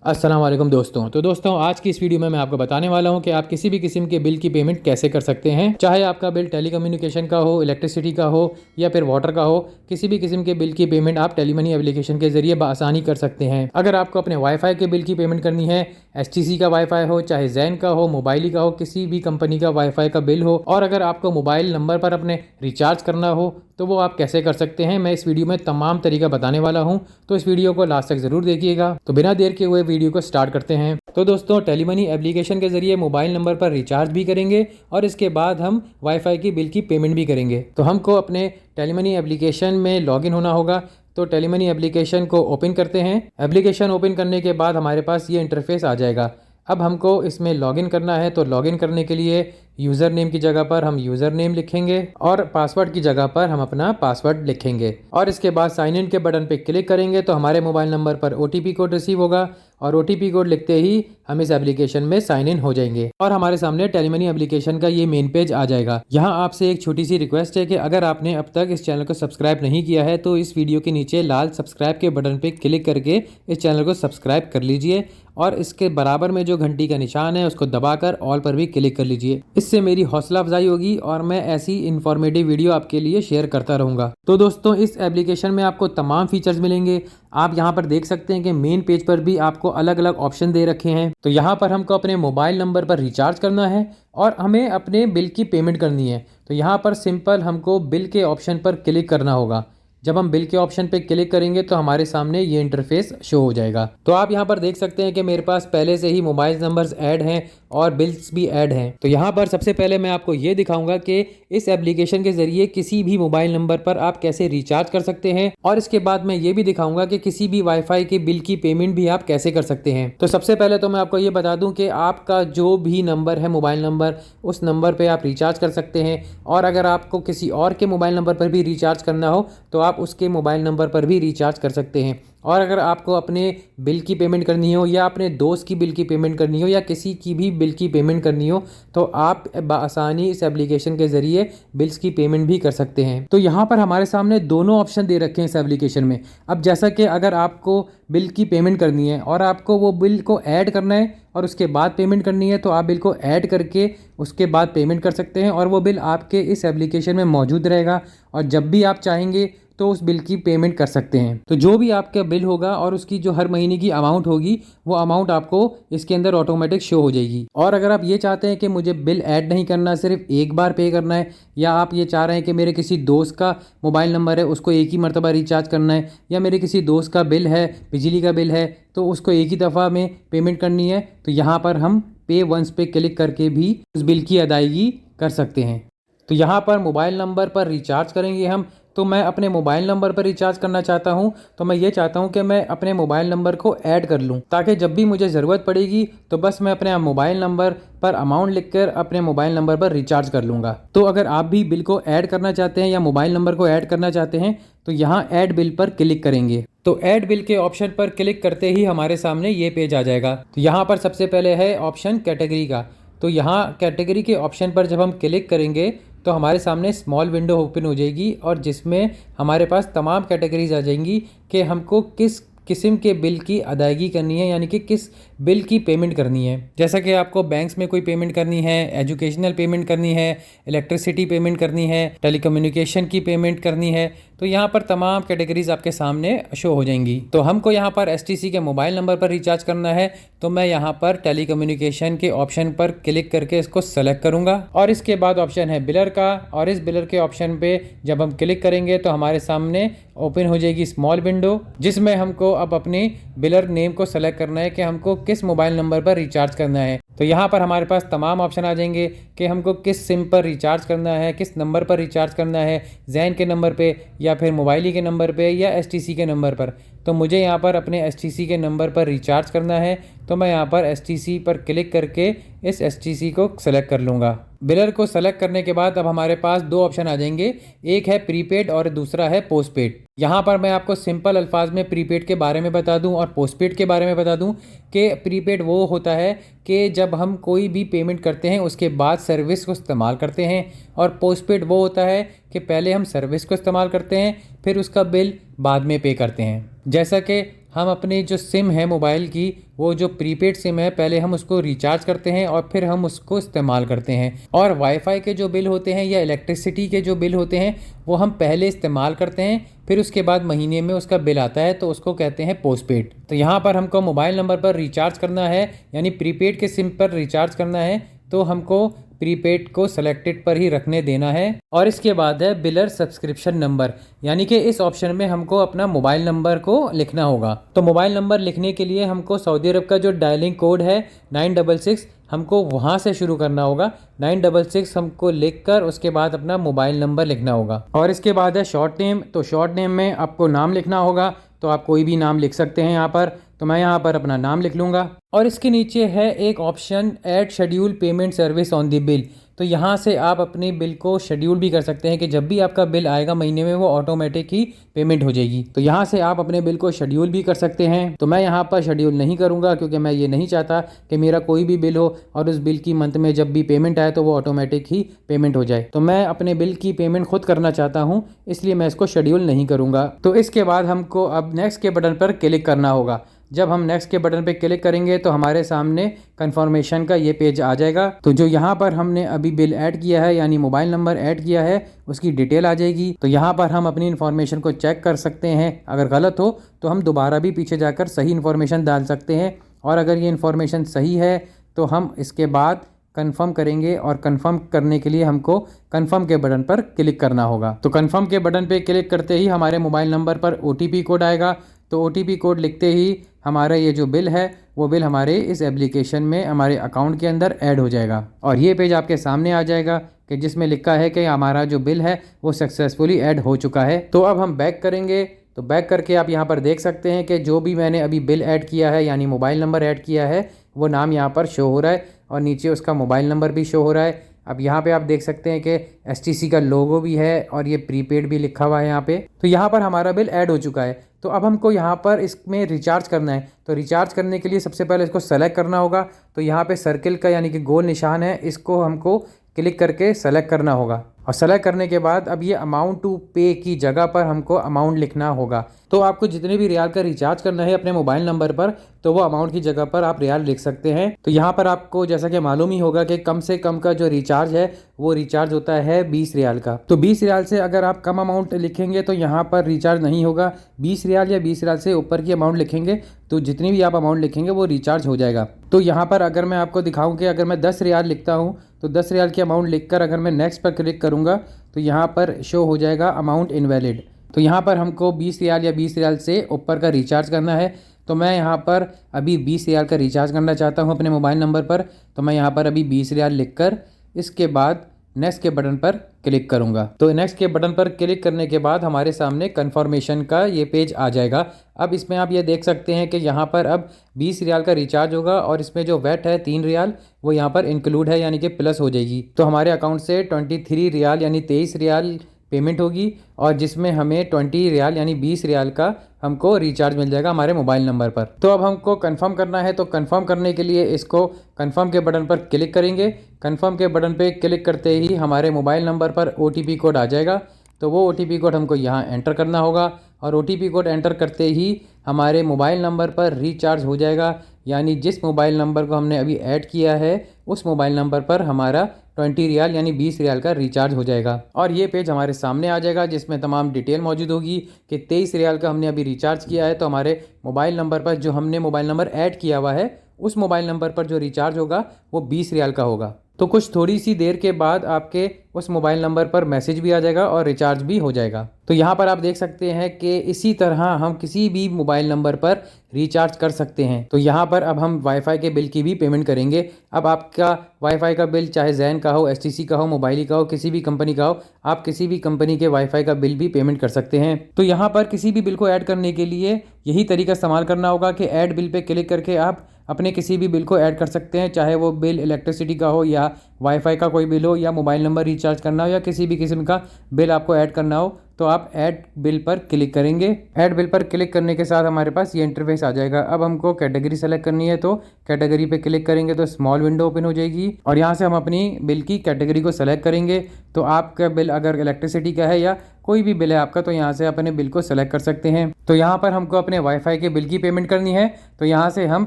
अस्सलाम वालेकुम दोस्तों। तो दोस्तों आज की इस वीडियो में मैं आपको बताने वाला हूं कि आप किसी भी किस्म के बिल की पेमेंट कैसे कर सकते हैं। चाहे आपका बिल टेलीकम्युनिकेशन का हो, इलेक्ट्रिसिटी का हो या फिर वाटर का हो, किसी भी किस्म के बिल की पेमेंट आप टेली मनी एप्लीकेशन के जरिए बआसानी कर सकते हैं। अगर आपको अपने वाईफाई के बिल की पेमेंट करनी है, एचटीसी का वाईफाई हो, चाहे जैन का हो, मोबाइली का हो, किसी भी कंपनी का वाईफाई का बिल हो, और अगर आपको मोबाइल नंबर पर अपने रिचार्ज करना हो तो वो आप कैसे कर सकते हैं, मैं इस वीडियो में तमाम तरीका बताने वाला हूं। तो इस वीडियो को लास्ट तक जरूर देखिएगा। तो बिना देर के हुए वीडियो को स्टार्ट करते हैं। तो दोस्तों टेली मनी एप्लीकेशन के जरिए मोबाइल नंबर पर रिचार्ज भी करेंगे और इसके बाद हम वाईफाई की बिल की पेमेंट भी करेंगे। तो हमको अपने टेली मनी एप्लीकेशन में लॉगिन होना होगा। तो टेली मनी एप्लीकेशन को ओपन करते हैं। एप्लीकेशन ओपन करने के बाद हमारे पास ये इंटरफेस आ जाएगा। अब हमको इसमें लॉगिन करना है। तो लॉगिन करने के लिए यूज़र नेम की जगह पर हम यूज़र नेम लिखेंगे और पासवर्ड की जगह पर हम अपना पासवर्ड लिखेंगे और इसके बाद साइन इन के बटन पे क्लिक करेंगे तो हमारे मोबाइल नंबर पर ओटीपी कोड रिसीव होगा और ओटीपी कोड लिखते ही हम इस एप्लीकेशन में साइन इन हो जाएंगे और हमारे सामने टेली मनी एप्लीकेशन का ये मेन पेज आ जाएगा। यहाँ आपसे एक छोटी सी रिक्वेस्ट है कि अगर आपने अब तक इस चैनल को सब्सक्राइब नहीं किया है तो इस वीडियो के नीचे लाल सब्सक्राइब के बटन पे क्लिक करके इस चैनल को सब्सक्राइब कर लीजिए और इसके बराबर में जो घंटी का निशान है उसको दबाकर ऑल पर भी क्लिक कर लीजिए। इससे मेरी हौसला अफजाई होगी और मैं ऐसी इन्फॉर्मेटिव वीडियो आपके लिए शेयर करता रहूंगा। तो दोस्तों इस एप्लीकेशन में आपको तमाम फीचर्स मिलेंगे। आप यहाँ पर देख सकते हैं कि मेन पेज पर भी आपको अलग अलग ऑप्शन दे रखे हैं। तो यहाँ पर हमको अपने मोबाइल नंबर पर रिचार्ज करना है और हमें अपने बिल की पेमेंट करनी है। तो यहाँ पर सिंपल हमको बिल के ऑप्शन पर क्लिक करना होगा। जब हम बिल के ऑप्शन पे क्लिक करेंगे तो हमारे सामने ये इंटरफेस शो हो जाएगा। तो आप यहाँ पर देख सकते हैं कि मेरे पास पहले से ही मोबाइल नंबर्स ऐड हैं और बिल्स भी ऐड हैं। तो यहाँ पर सबसे पहले मैं आपको ये दिखाऊंगा कि इस एप्लीकेशन के जरिए किसी भी मोबाइल नंबर पर आप कैसे रिचार्ज कर सकते हैं और इसके बाद मैं ये भी दिखाऊंगा कि किसी भी वाईफाई के बिल की पेमेंट भी आप कैसे कर सकते हैं। तो सबसे पहले तो मैं आपको ये बता दूं कि आपका जो भी नंबर है मोबाइल नंबर, उस नंबर पे आप रिचार्ज कर सकते हैं और अगर आपको किसी और के मोबाइल नंबर पर भी रिचार्ज करना हो तो आप उसके मोबाइल नंबर पर भी रिचार्ज कर सकते हैं। और अगर आपको अपने बिल की पेमेंट करनी हो या अपने दोस्त की बिल की पेमेंट करनी हो या किसी की भी बिल की पेमेंट करनी हो तो आप आसानी इस एप्लीकेशन के ज़रिए बिल्स की पेमेंट भी कर सकते हैं। तो यहाँ पर हमारे सामने दोनों ऑप्शन दे रखे हैं इस एप्लीकेशन में। अब जैसा कि अगर आपको बिल की पेमेंट करनी है और आपको वो बिल को ऐड करना है और उसके बाद पेमेंट करनी है तो आप बिल को ऐड करके उसके बाद पेमेंट कर सकते हैं और वो बिल आपके इस एप्लीकेशन में मौजूद रहेगा और जब भी आप चाहेंगे तो उस बिल की पेमेंट कर सकते हैं। तो जो भी आपका बिल होगा और उसकी जो हर महीने की अमाउंट होगी वो अमाउंट आपको इसके अंदर ऑटोमेटिक शो हो जाएगी। और अगर आप ये चाहते हैं कि मुझे बिल ऐड नहीं करना, सिर्फ एक बार पे करना है, या आप ये चाह रहे हैं कि मेरे किसी दोस्त का मोबाइल नंबर है उसको एक ही मरतबा रिचार्ज करना है, या मेरे किसी दोस्त का बिल है, बिजली का बिल है, तो उसको एक ही दफ़ा में पेमेंट करनी है, तो यहाँ पर हम पे वंस पे क्लिक करके भी उस बिल की अदायगी कर सकते हैं। तो यहाँ पर मोबाइल नंबर पर रिचार्ज करेंगे हम। तो मैं अपने मोबाइल नंबर पर रिचार्ज करना चाहता हूँ तो मैं ये चाहता हूँ कि मैं अपने मोबाइल नंबर को ऐड कर लूँ ताकि जब भी मुझे ज़रूरत पड़ेगी तो बस मैं अपने मोबाइल नंबर पर अमाउंट लिखकर अपने मोबाइल नंबर पर रिचार्ज कर लूँगा। तो अगर आप भी बिल को ऐड करना चाहते हैं या मोबाइल नंबर को ऐड करना चाहते हैं तो यहाँ ऐड बिल पर क्लिक करेंगे। तो ऐड बिल के ऑप्शन पर क्लिक करते ही हमारे सामने ये पेज आ जाएगा। तो यहाँ पर सबसे पहले है ऑप्शन कैटेगरी का। तो यहाँ कैटेगरी के ऑप्शन पर जब हम क्लिक करेंगे तो हमारे सामने स्मॉल विंडो ओपन हो जाएगी और जिसमें हमारे पास तमाम कैटेगरीज आ जाएंगी कि हमको किस किस्म के बिल की अदायगी करनी है, यानी कि किस बिल की पेमेंट करनी है। जैसा कि आपको बैंक्स में कोई पेमेंट करनी है, एजुकेशनल पेमेंट करनी है, इलेक्ट्रिसिटी पेमेंट करनी है, टेलीकम्युनिकेशन की पेमेंट करनी है, तो यहाँ पर तमाम कैटेगरीज आपके सामने शो हो जाएंगी। तो हमको यहाँ पर एसटीसी के मोबाइल नंबर पर रिचार्ज करना है तो मैं यहाँ पर टेलीकम्युनिकेशन के ऑप्शन पर क्लिक करके इसको सेलेक्ट करूँगा और इसके बाद ऑप्शन है बिलर का और इस बिलर के ऑप्शन पे जब हम क्लिक करेंगे तो हमारे सामने ओपन हो जाएगी स्मॉल विंडो जिसमें हमको अब अपने बिलर नेम को सेलेक्ट करना है कि हमको किस मोबाइल नंबर पर रिचार्ज करना है। तो यहाँ पर हमारे पास तमाम ऑप्शन आ जाएंगे कि हमको किस सिम पर रिचार्ज करना है, किस नंबर पर रिचार्ज करना है, जैन के नंबर पे या फिर मोबाइली के नंबर पे या एसटीसी के नंबर पर। तो मुझे यहाँ पर अपने एसटीसी के नंबर पर रिचार्ज करना है तो मैं यहाँ पर एसटीसी पर क्लिक करके इस एसटीसी को सेलेक्ट कर लूँगा। बिलर को सेलेक्ट करने के बाद अब हमारे पास दो ऑप्शन आ जाएंगे, एक है प्रीपेड और दूसरा है पोस्टपेड। यहाँ पर मैं आपको सिंपल अल्फाज में प्रीपेड के बारे में बता दूं और पोस्टपेड के बारे में बता दूं कि प्रीपेड वो होता है कि जब हम कोई भी पेमेंट करते हैं उसके बाद सर्विस को इस्तेमाल करते हैं, और पोस्टपेड वो होता है कि पहले हम सर्विस को इस्तेमाल करते हैं फिर उसका बिल बाद में पे करते हैं। जैसा कि हम अपनी जो सिम है मोबाइल की, वो जो प्रीपेड सिम है, पहले हम उसको रिचार्ज करते हैं और फिर हम उसको इस्तेमाल करते हैं। और वाईफाई के जो बिल होते हैं या इलेक्ट्रिसिटी के जो बिल होते हैं वो हम पहले इस्तेमाल करते हैं, फिर उसके बाद महीने में उसका बिल आता है, तो उसको कहते हैं पोस्टपेड। तो यहाँ पर हमको मोबाइल नंबर पर रिचार्ज करना है, यानी प्रीपेड के सिम पर रिचार्ज करना है, तो हमको प्रीपेड को सेलेक्टेड पर ही रखने देना है। और इसके बाद है बिलर सब्सक्रिप्शन नंबर, यानी कि इस ऑप्शन में हमको अपना मोबाइल नंबर को लिखना होगा। तो मोबाइल नंबर लिखने के लिए हमको सऊदी अरब का जो डायलिंग कोड है 966, हमको वहाँ से शुरू करना होगा। 966 हमको लिखकर उसके बाद अपना मोबाइल नंबर लिखना होगा। और इसके बाद है शॉर्ट नेम, तो शॉर्ट नेम में आपको नाम लिखना होगा, तो आप कोई भी नाम लिख सकते हैं यहाँ पर। तो मैं यहाँ पर अपना नाम लिख लूँगा। और इसके नीचे है एक option add schedule payment service on the bill, तो यहाँ से आप अपने बिल को शेड्यूल भी कर सकते हैं कि जब भी आपका बिल आएगा महीने में वो ऑटोमेटिक ही पेमेंट हो जाएगी। तो यहाँ से आप अपने बिल को शेड्यूल भी कर सकते हैं। तो मैं यहाँ पर शेड्यूल नहीं करूँगा क्योंकि मैं ये नहीं चाहता कि मेरा कोई भी बिल हो और उस बिल की मंथ में जब भी पेमेंट आए तो वो ऑटोमेटिक ही पेमेंट हो जाए। तो मैं अपने बिल की पेमेंट खुद करना चाहता हूँ, इसलिए मैं इसको शेड्यूल नहीं करूँगा। तो इसके बाद हमको अब नेक्स्ट के बटन पर क्लिक करना होगा। जब हम नेक्स्ट के बटन पे क्लिक करेंगे तो हमारे सामने कंफर्मेशन का ये पेज आ जाएगा। तो जो यहाँ पर हमने अभी बिल ऐड किया है यानी मोबाइल नंबर ऐड किया है उसकी डिटेल आ जाएगी। तो यहाँ पर हम अपनी इन्फॉर्मेशन को चेक कर सकते हैं, अगर गलत हो तो हम दोबारा भी पीछे जाकर सही इन्फॉर्मेशन डाल सकते हैं। और अगर ये इन्फॉर्मेशन सही है तो हम इसके बाद कंफर्म करेंगे, और कंफर्म करने के लिए हमको कंफर्म के बटन पर क्लिक करना होगा। तो कंफर्म के बटन पे क्लिक करते ही हमारे मोबाइल नंबर पर OTP कोड आएगा। तो OTP कोड लिखते ही हमारा ये जो बिल है वो बिल हमारे इस एप्लीकेशन में हमारे अकाउंट के अंदर ऐड हो जाएगा। और ये पेज आपके सामने आ जाएगा कि जिसमें लिखा है कि हमारा जो बिल है वो सक्सेसफुली ऐड हो चुका है। तो अब हम बैक करेंगे। तो बैक करके आप यहाँ पर देख सकते हैं कि जो भी मैंने अभी बिल ऐड किया है यानी मोबाइल नंबर ऐड किया है वो नाम यहाँ पर शो हो रहा है और नीचे उसका मोबाइल नंबर भी शो हो रहा है। अब यहाँ पे आप देख सकते हैं कि STC का लोगो भी है और ये प्रीपेड भी लिखा हुआ है यहाँ पे। तो यहाँ पर हमारा बिल ऐड हो चुका है। तो अब हमको यहाँ पर इसमें रिचार्ज करना है। तो रिचार्ज करने के लिए सबसे पहले इसको सेलेक्ट करना होगा। तो यहाँ पे सर्किल का यानी कि गोल निशान है, इसको हमको क्लिक करके सेलेक्ट करना होगा। और सेलेक्ट करने के बाद अब ये अमाउंट टू पे की जगह पर हमको अमाउंट लिखना होगा। तो आपको जितने भी रियाल का रिचार्ज करना है अपने मोबाइल नंबर पर, तो वो अमाउंट की जगह पर आप रियाल लिख सकते हैं। तो यहाँ पर आपको जैसा कि मालूम ही होगा कि कम से कम का जो रिचार्ज है वो रिचार्ज होता है 20 रियाल का। तो 20 रियाल से अगर आप कम अमाउंट लिखेंगे तो यहाँ पर रिचार्ज नहीं होगा। 20 रियाल या 20 रियाल से ऊपर की अमाउंट लिखेंगे तो जितनी भी आप अमाउंट लिखेंगे वो रिचार्ज हो जाएगा। तो यहाँ पर अगर मैं आपको दिखाऊँ कि अगर मैं 10 रियाल लिखता हूँ तो 10 रियाल की अमाउंट लिखकर अगर मैं नेक्स्ट पर क्लिक करूँगा तो यहाँ पर शो हो जाएगा अमाउंट इनवैलिड। तो यहाँ पर हमको 20 रियाल या 20 रियाल से ऊपर का रिचार्ज करना है। तो मैं यहाँ पर अभी 20 रियाल का रिचार्ज करना चाहता हूँ अपने मोबाइल नंबर पर। तो मैं यहाँ पर अभी 20 रियाल लिखकर इसके बाद नेक्स्ट के बटन पर क्लिक करूंगा। तो नेक्स्ट के बटन पर क्लिक करने के बाद हमारे सामने कन्फर्मेशन का ये पेज आ जाएगा। अब इसमें आप ये देख सकते हैं कि यहाँ पर अब 20 रियाल का रिचार्ज होगा और इसमें जो वैट है 3 रियाल वो यहाँ पर इंक्लूड है यानी कि प्लस हो जाएगी। तो हमारे अकाउंट से 23 रियाल यानी 23 रियाल पेमेंट होगी और जिसमें हमें 20 रियाल यानी 20 रियाल का हमको रिचार्ज मिल जाएगा हमारे मोबाइल नंबर पर। तो अब हमको कंफर्म करना है। तो कंफर्म करने के लिए इसको कंफर्म के बटन पर क्लिक करेंगे। कंफर्म के बटन पे क्लिक करते ही हमारे मोबाइल नंबर पर OTP कोड आ जाएगा। तो वो OTP कोड हमको यहाँ एंटर करना होगा और OTP कोड एंटर करते ही हमारे मोबाइल नंबर पर रिचार्ज हो जाएगा, यानी जिस मोबाइल नंबर को हमने अभी ऐड किया है उस मोबाइल नंबर पर हमारा 20 रियाल यानी 20 रियाल का रिचार्ज हो जाएगा। और ये पेज हमारे सामने आ जाएगा जिसमें तमाम डिटेल मौजूद होगी कि 23 रियाल का हमने अभी रिचार्ज किया है। तो हमारे मोबाइल नंबर पर जो हमने मोबाइल नंबर ऐड किया हुआ है उस मोबाइल नंबर पर जो रिचार्ज होगा वो 20 रियाल का होगा। तो कुछ थोड़ी सी देर के बाद आपके उस मोबाइल नंबर पर मैसेज भी आ जाएगा और रिचार्ज भी हो जाएगा। तो यहाँ पर आप देख सकते हैं कि इसी तरह हम किसी भी मोबाइल नंबर पर रिचार्ज कर सकते हैं। तो यहाँ पर अब हम वाईफाई के बिल की भी पेमेंट करेंगे। अब आपका वाईफाई का बिल चाहे जैन का हो, STC का हो, मोबाइली का हो, किसी भी कंपनी का हो, आप किसी भी कंपनी के वाईफाई का बिल भी पेमेंट कर सकते हैं। तो यहाँ पर किसी भी बिल को ऐड करने के लिए यही तरीका इस्तेमाल करना होगा कि ऐड बिल पे क्लिक करके आप अपने किसी भी बिल को ऐड कर सकते हैं, चाहे वो बिल इलेक्ट्रिसिटी का हो या वाईफाई का कोई बिल हो या मोबाइल नंबर रिचार्ज करना हो या किसी भी किस्म का बिल आपको ऐड करना हो। तो आप ऐड बिल पर क्लिक करेंगे। ऐड बिल पर क्लिक करने के साथ हमारे पास ये इंटरफेस आ जाएगा। अब हमको कैटेगरी सेलेक्ट करनी है, तो कैटेगरी पे क्लिक करेंगे तो स्मॉल विंडो ओपन हो जाएगी और यहाँ से हम अपनी बिल की कैटेगरी को सेलेक्ट करेंगे। तो आपका बिल अगर इलेक्ट्रिसिटी का है या कोई भी बिल है आपका, तो यहाँ से अपने बिल को सेलेक्ट कर सकते हैं। तो यहाँ पर हमको अपने वाईफाई के बिल की पेमेंट करनी है, तो यहाँ से हम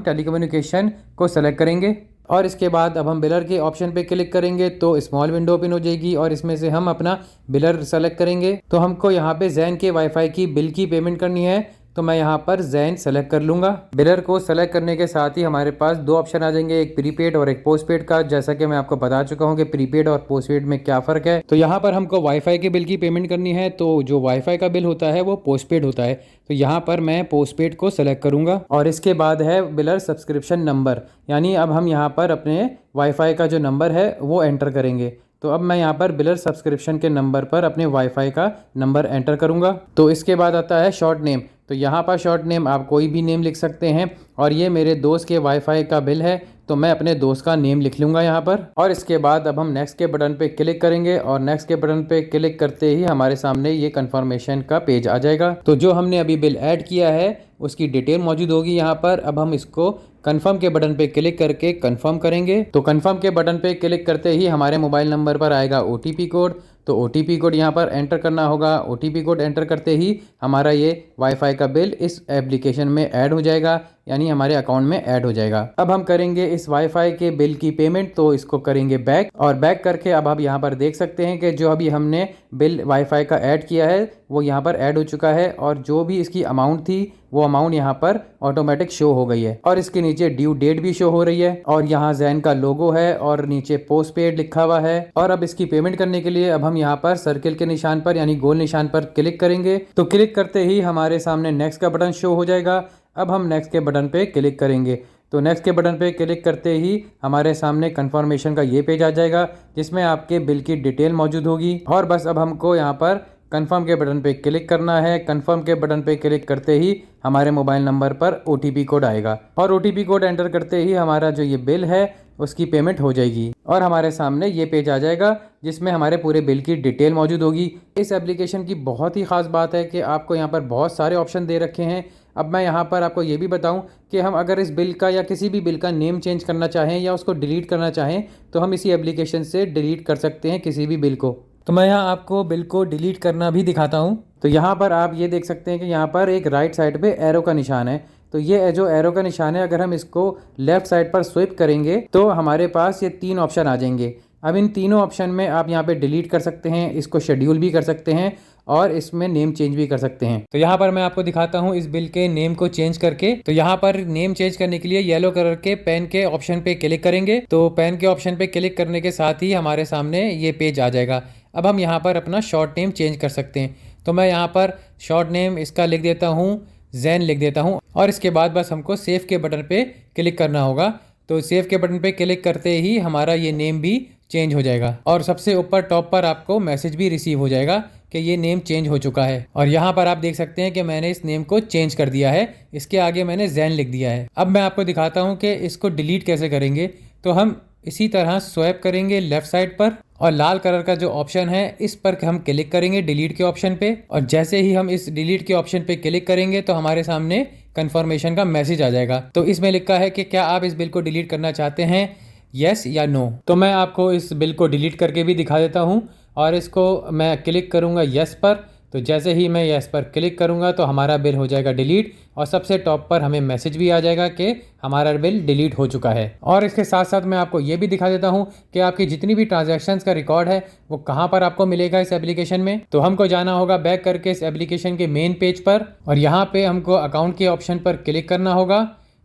टेलीकम्युनिकेशन को सेलेक्ट करेंगे और इसके बाद अब हम बिलर के ऑप्शन पे क्लिक करेंगे तो स्मॉल विंडो ओपन हो जाएगी और इसमें से हम अपना बिलर सेलेक्ट करेंगे। तो हमको यहाँ पे जैन के वाईफाई की बिल की पेमेंट करनी है, तो मैं यहाँ पर जैन सेलेक्ट कर लूँगा। बिलर को सेलेक्ट करने के साथ ही हमारे पास दो ऑप्शन आ जाएंगे, एक प्रीपेड और एक पोस्टपेड का। जैसा कि मैं आपको बता चुका हूँ कि प्रीपेड और पोस्टपेड में क्या फ़र्क है। तो यहाँ पर हमको वाईफाई के बिल की पेमेंट करनी है, तो जो वाईफाई का बिल होता है वो पोस्टपेड होता है। तो यहाँ पर मैं पोस्टपेड को सेलेक्ट करूँगा और इसके बाद है बिलर सब्सक्रिप्शन नंबर, यानी अब हम यहाँ पर अपने वाईफाई का जो नंबर है वो एंटर करेंगे। तो अब मैं यहाँ पर बिलर सब्सक्रिप्शन के नंबर पर अपने वाईफाई का नंबर एंटर करूँगा। तो इसके बाद आता है शॉर्ट नेम। तो यहाँ पर शॉर्ट नेम आप कोई भी नेम लिख सकते हैं और ये मेरे दोस्त के वाईफाई का बिल है, तो मैं अपने दोस्त का नेम लिख लूँगा यहाँ पर। और इसके बाद अब हम नेक्स्ट के बटन पे क्लिक करेंगे और नेक्स्ट के बटन पे क्लिक करते ही हमारे सामने ये कंफर्मेशन का पेज आ जाएगा। तो जो हमने अभी बिल ऐड किया है उसकी डिटेल मौजूद होगी यहाँ पर। अब हम इसको कंफर्म के बटन पे क्लिक करके कंफर्म करेंगे। तो कंफर्म के बटन पे क्लिक करते ही हमारे मोबाइल नंबर पर आएगा OTP कोड। तो OTP कोड यहाँ पर एंटर करना होगा। OTP कोड एंटर करते ही हमारा ये वाईफाई का बिल इस एप्लीकेशन में ऐड हो जाएगा, यानी हमारे अकाउंट में ऐड हो जाएगा। अब हम करेंगे इस वाईफाई के बिल की पेमेंट, तो इसको करेंगे बैक और बैक करके अब आप यहाँ पर देख सकते हैं कि जो अभी हमने बिल वाईफाई का ऐड किया है वो यहाँ पर ऐड हो चुका है और जो भी इसकी अमाउंट थी वो अमाउंट यहाँ पर ऑटोमेटिक शो हो गई है और इसके नीचे ड्यू डेट भी शो हो रही है और यहाँ जैन का लोगो है और नीचे पोस्ट पेड लिखा हुआ है। और अब इसकी पेमेंट करने के लिए अब हम यहाँ पर सर्किल के निशान पर यानी गोल निशान पर क्लिक करेंगे। तो क्लिक करते ही हमारे सामने नेक्स्ट का बटन शो हो जाएगा। अब हम नेक्स्ट के बटन पे क्लिक करेंगे। तो नेक्स्ट के बटन पे क्लिक करते ही हमारे सामने कंफर्मेशन का ये पेज आ जाएगा जिसमें आपके बिल की डिटेल मौजूद होगी और बस अब हमको यहाँ पर कंफर्म के बटन पे क्लिक करना है। कंफर्म के बटन पे क्लिक करते ही हमारे मोबाइल नंबर पर OTP कोड आएगा और OTP कोड एंटर करते ही हमारा जो ये बिल है उसकी पेमेंट हो जाएगी और हमारे सामने ये पेज आ जाएगा जिसमें हमारे पूरे बिल की डिटेल मौजूद होगी। इस एप्लीकेशन की बहुत ही ख़ास बात है कि आपको यहाँ पर बहुत सारे ऑप्शन दे रखे हैं। अब मैं यहाँ पर आपको ये भी बताऊं कि हम अगर इस बिल का या किसी भी बिल का नेम चेंज करना चाहें या उसको डिलीट करना चाहें तो हम इसी एप्लीकेशन से डिलीट कर सकते हैं किसी भी बिल को। तो मैं यहाँ आपको बिल को डिलीट करना भी दिखाता हूँ। तो यहाँ पर आप ये देख सकते हैं कि यहाँ पर एक राइट साइड पे एरो का निशान है। तो ये जो एरो का निशान है अगर हम इसको लेफ्ट साइड पर स्विप करेंगे तो हमारे पास ये 3 ऑप्शन आ जाएंगे। अब इन तीनों ऑप्शन में आप यहाँ पे डिलीट कर सकते हैं, इसको शेड्यूल भी कर सकते हैं और इसमें नेम चेंज भी कर सकते हैं। तो यहाँ पर मैं आपको दिखाता हूँ इस बिल के नेम को चेंज करके। तो यहाँ पर नेम चेंज करने के लिए येलो कलर के पेन के ऑप्शन पे क्लिक करेंगे। तो पेन के ऑप्शन पे क्लिक करने के साथ ही हमारे सामने ये पेज आ जाएगा। अब हम यहाँ पर अपना शॉर्ट नेम चेंज कर सकते हैं। तो मैं यहाँ पर शॉर्ट नेम इसका लिख देता हूँ, जैन लिख देता हूँ और इसके बाद बस हमको सेव के बटन पे क्लिक करना होगा। तो सेव के बटन पे क्लिक करते ही हमारा ये नेम भी चेंज हो जाएगा और सबसे ऊपर टॉप पर आपको मैसेज भी रिसीव हो जाएगा कि ये नेम चेंज हो चुका है। और यहाँ पर आप देख सकते हैं कि मैंने इस नेम को चेंज कर दिया है, इसके आगे मैंने जैन लिख दिया है। अब मैं आपको दिखाता हूँ कि इसको डिलीट कैसे करेंगे। तो हम इसी तरह स्वैप करेंगे लेफ्ट साइड पर और लाल कलर का जो ऑप्शन है इस पर हम क्लिक करेंगे डिलीट के ऑप्शन पे और जैसे ही हम इस डिलीट के ऑप्शन पे क्लिक करेंगे तो हमारे सामने कंफर्मेशन का मैसेज आ जाएगा। तो इसमें लिखा है कि क्या आप इस बिल को डिलीट करना चाहते हैं, यस या नो। तो मैं आपको इस बिल को डिलीट करके भी दिखा देता हूँ और इसको मैं क्लिक करूँगा यस पर। तो जैसे ही मैं यस पर क्लिक करूँगा तो हमारा बिल हो जाएगा डिलीट और सबसे टॉप पर हमें मैसेज भी आ जाएगा कि हमारा बिल डिलीट हो चुका है। और इसके साथ साथ मैं आपको ये भी दिखा देता हूँ कि आपकी जितनी भी ट्रांजैक्शंस का रिकॉर्ड है वो कहाँ पर आपको मिलेगा इस एप्लीकेशन में। तो हमको जाना होगा बैक करके इस एप्लीकेशन के मेन पेज पर और यहाँ पे हमको अकाउंट के ऑप्शन पर क्लिक करना होगा।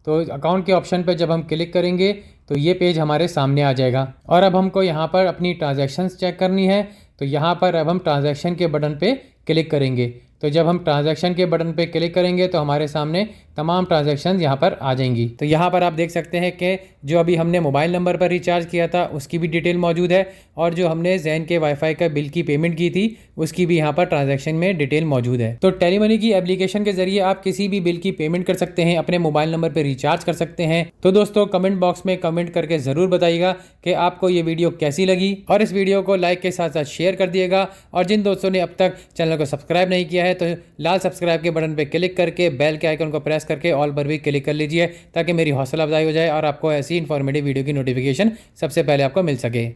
तो अकाउंट के ऑप्शन पर जब हम क्लिक करेंगे तो ये पेज हमारे सामने आ जाएगा और अब हमको यहाँ पर अपनी ट्रांजैक्शंस चेक करनी है। तो यहाँ पर अब हम ट्रांजैक्शन के बटन पे क्लिक करेंगे। तो जब हम ट्रांजैक्शन के बटन पे क्लिक करेंगे तो हमारे सामने तमाम ट्रांजैक्शन यहाँ पर आ जाएंगी। तो यहाँ पर आप देख सकते हैं कि जो अभी हमने मोबाइल नंबर पर रिचार्ज किया था उसकी भी डिटेल मौजूद है, और जो हमने ज़ैन के वाईफाई का बिल की पेमेंट की थी उसकी भी यहाँ पर ट्रांजैक्शन में डिटेल मौजूद है। तो टेली मनी की एप्लीकेशन के जरिए आप किसी भी बिल की पेमेंट कर सकते हैं, अपने मोबाइल नंबर पर रिचार्ज कर सकते हैं। तो दोस्तों कमेंट बॉक्स में कमेंट करके ज़रूर बताइएगा कि आपको ये वीडियो कैसी लगी, और इस वीडियो को लाइक के साथ साथ शेयर कर दिएगा। और जिन दोस्तों ने अब तक चैनल को सब्सक्राइब नहीं किया है तो लाल सब्सक्राइब के बटन पर क्लिक करके बेल के आइकन को प्रेस करके ऑल पर भी क्लिक कर लीजिए, ताकि मेरी हौसला अफजाई हो जाए और आपको ऐसी इंफॉर्मेटिव वीडियो की नोटिफिकेशन सबसे पहले आपको मिल सके।